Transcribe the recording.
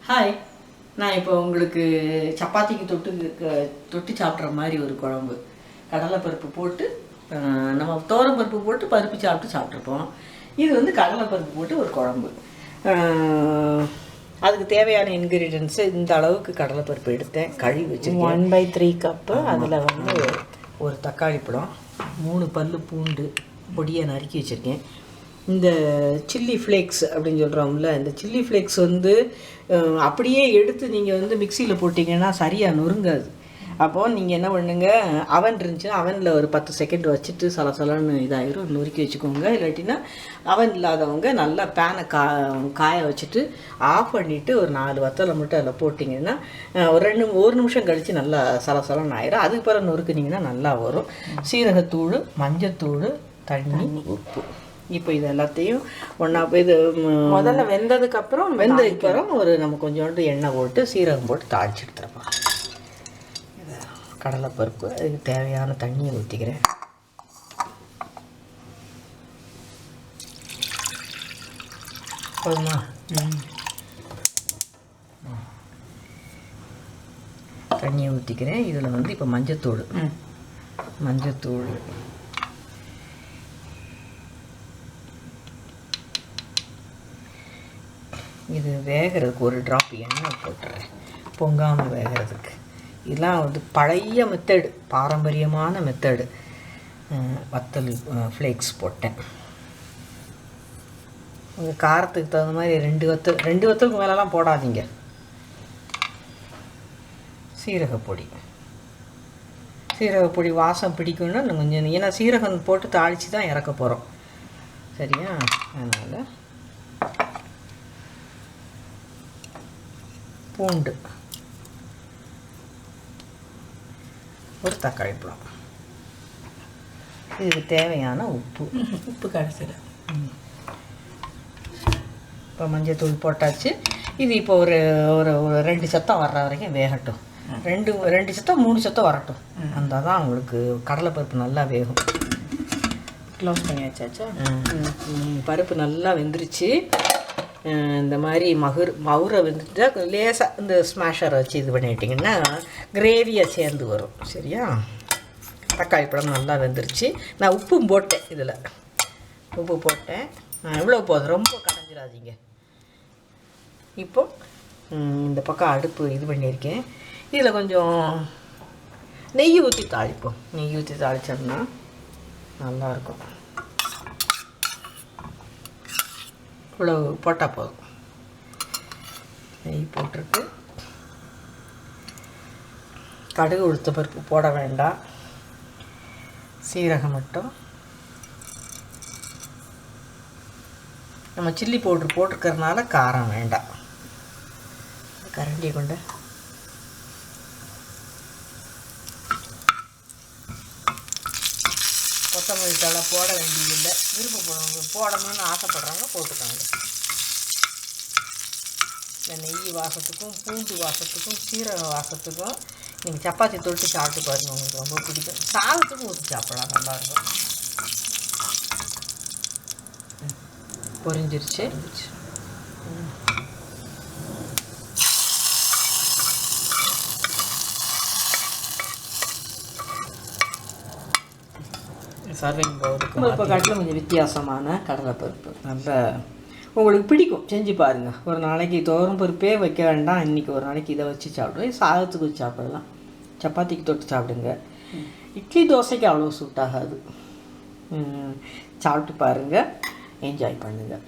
Hi, நான் இப்போ உங்களுக்கு சப்பாத்திக்கு தொட்டு சாப்பிட்ற மாதிரி ஒரு குழம்பு. கடலைப்பருப்பு போட்டு நம்ம பருப்பு போட்டு பருப்பு சாப்பிட்ருப்போம். இது வந்து கடலைப்பருப்பு போட்டு ஒரு குழம்பு. அதுக்கு தேவையான இன்க்ரீடியன்ஸு இந்த அளவுக்கு கடலைப்பருப்பு எடுத்தேன், கழுவி வச்சுருக்கேன். 1/3 கப்பு. அதில் வந்து ஒரு தக்காளி பழம், 3 பல் பூண்டு பொடியை நறுக்கி வச்சுருக்கேன். இந்த சில்லி ஃப்ளேக்ஸ் அப்படின்னு சொல்கிறோம்ல, இந்த சில்லி ஃப்ளேக்ஸ் வந்து அப்படியே எடுத்து நீங்கள் வந்து மிக்சியில் போட்டிங்கன்னா சரியாக நொறுங்காது. அப்போது நீங்கள் என்ன பண்ணுங்க, அவன் இருந்துச்சுன்னா அவனில் ஒரு 10 செகண்ட் வச்சுட்டு சலசலன்னு இதாகிடும், நொறுக்கி வச்சுக்கோங்க. இல்லாட்டினா அவன் இல்லாதவங்க நல்லா பேனை காய வச்சுட்டு ஆஃப் பண்ணிவிட்டு ஒரு 4 வத்தலை மட்டும் அதில் போட்டிங்கன்னா ஒரு நிமிஷம் கழித்து நல்லா சலசலன்னு ஆயிடும். அதுக்கு பிறகு நொறுக்குனிங்கன்னா நல்லா வரும். சீரகத்தூள், மஞ்சத்தூள், தண்ணி, உப்பு. இப்போ இது எல்லாத்தையும் ஒன்றா இது முதல்ல வெந்ததுக்கப்புறம் ஒரு நம்ம கொஞ்சோண்டு எண்ணெய் போட்டு சீரகம் போட்டு தாளிச்சு எடுத்துருப்போம். கடலைப்பருப்பு, அதுக்கு தேவையான தண்ணியை ஊற்றிக்கிறேன். போதுமா? தண்ணியை ஊற்றிக்கிறேன். இதில் வந்து இப்போ மஞ்சத்தூள் இது வேகிறதுக்கு ஒரு ட்ராப் எண்ணெய் போட்டுறேன், பொங்காமல் வேகிறதுக்கு. இதெல்லாம் வந்து பழைய மெத்தடு, பாரம்பரியமான மெத்தடு. வத்தல் ஃப்ளேக்ஸ் போட்டேன். உங்கள் காரத்துக்கு தகுந்த மாதிரி 2 வத்தலுக்கு மேலெலாம் போடாதீங்க. சீரகப்பொடி வாசம் பிடிக்கும்னா இன்னும் கொஞ்சம், ஏன்னா சீரகம் போட்டு தாளித்து தான் இறக்க போகிறோம், சரியா? அதனால் பூண்டு, ஒரு தக்காளி பழம், இதுக்கு தேவையான உப்பு கடைசியில். இப்போ மஞ்சத்தூள் போட்டாச்சு. இது இப்போ ஒரு ஒரு 2 சத்தம் வர்ற வரைக்கும் வேகட்டும். 2 சத்தம் 3 சத்தம் வரட்டும். அந்த தான் உங்களுக்கு கடலைப்பருப்பு நல்லா வேகும். க்ளோஸ் பண்ணி வச்சாச்சா? பருப்பு நல்லா வெந்துருச்சு. இந்த மாதிரி மவுரை வெந்துட்டா லேசாக இந்த ஸ்மாஷரை வச்சு இது பண்ணிட்டிங்கன்னா கிரேவியாக சேர்ந்து வரும், சரியா? தக்காளி பழம் நல்லா வெந்துருச்சு. நான் உப்பும் போட்டேன், இதில் உப்பு போட்டேன். எவ்வளோ போதும், ரொம்ப கடைஞ்சிடாதீங்க. இப்போ இந்த பக்கம் அடுப்பு இது பண்ணியிருக்கேன். இதில் கொஞ்சம் நெய் ஊற்றி தாளிப்போம். நெய் ஊற்றி தாளித்தோம்னா நல்லாயிருக்கும். இவ்வளோ போட்டால் போதும். நெய் போட்டிருக்கு. கடுகு உளுத்த பருப்பு போட வேண்டாம், சீரகம் மட்டும். நம்ம சில்லி பவுட்ரு போட்டிருக்கறனால காரம் வேண்டாம். கரண்டியை கொண்டு கொத்தமல்லி தழை போட வேண்டியதில்லை. விருப்பப்படுறவங்க போடணும்னு ஆசைப்படுறவங்க போட்டுக்காங்க. இந்த நெய் வாசத்துக்கும் பூண்டு வாசத்துக்கும் சீரக வாசத்துக்கும் நீங்கள் சப்பாத்தி தொட்டு சாப்பிட்டு பாருங்கள், உங்களுக்கு ரொம்ப பிடிக்கும். சாதத்துக்கும் ஊற்றி சாப்பிடலாம், நல்லாயிருக்கும். பொரிஞ்சிருச்சு. சர்விங் பவுலுக்கு இப்போ காட்டில் கொஞ்சம் வித்தியாசமான கடலைப்பருப்பு, நல்லா உங்களுக்கு பிடிக்கும், செஞ்சு பாருங்கள். ஒரு நாளைக்கு பருப்பே வைக்க வேண்டாம், இன்றைக்கி ஒரு நாளைக்கு இதை வச்சு சாப்பிடுவேன். சாதத்துக்கு வச்சு சாப்பிடலாம், சப்பாத்திக்கு தொட்டு சாப்பிடுங்க. இட்லி தோசைக்கு அவ்வளோ சூட் ஆகாது. சாப்பிட்டு பாருங்கள், என்ஜாய் பண்ணுங்கள்.